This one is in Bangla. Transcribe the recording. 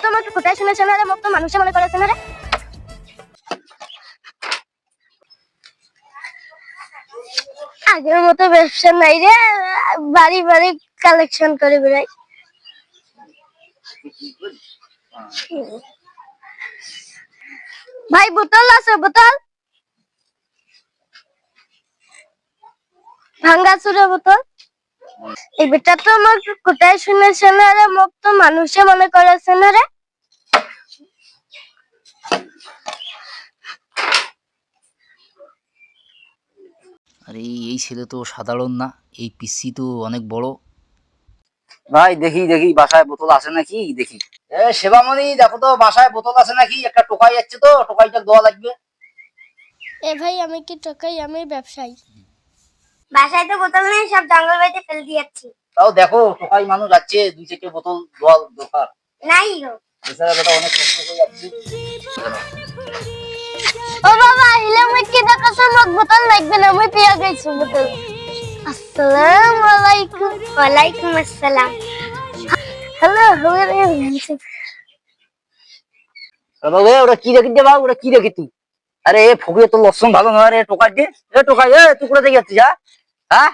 তো আমাকে কোথায় শুনেছে না রে, মুখ তো মানুষে মনে করেছে না রে। আগের মতো ব্যবসা নাই রে, বাড়ি বাড়ি কালেকশন করে বেড়াই। ভাই বোতল আছে? বোতল ভাঙ্গা চুরে বোতল। এই বেটা তো আমার কোথায় শুনেছে না রে, মুখ তো মানুষে মনে করেছে না রে। আরে এই ছেলে তো সাধারণ না, এই পিসি তো অনেক বড়। ভাই দেখি দেখি বাসায় বোতল আছে নাকি দেখি। সেবামণি দেখো তো বাসায় বোতল আছে নাকি, একটা টোকাই যাচ্ছে তো, টোকাইটা দেওয়া লাগবে। এ ভাই আমি কি টোকাই? আমি ব্যবসায়ী। বাসায় তো বোতল নেই, সব জঙ্গল বাড়িতে ফেলে দিয়েছি। তাও দেখো টোকাই মানুষ যাচ্ছে, দুই চারটে বোতল দেওয়া দরকার। নাই গো। বেচারা বেটা অনেক কষ্ট করে যাচ্ছে। ও বাবা হিলা মই কি দেখাছো, মোক বোতল লাগবে না, মই পেয়ে গেছি বোতল। আসসালামু আলাইকুম। ওয়ালাইকুম আসসালাম। হ্যালো বাবা ওটা কি রেখে দে, বাবা ওটা কি রেখে তুই? আরে এ ফকির তো লক্ষণ ভালো নয় রে, টোকাই দে। এ টোকাই, এ তুই কোথা থেকে যাচ্ছিস? হ্যাঁ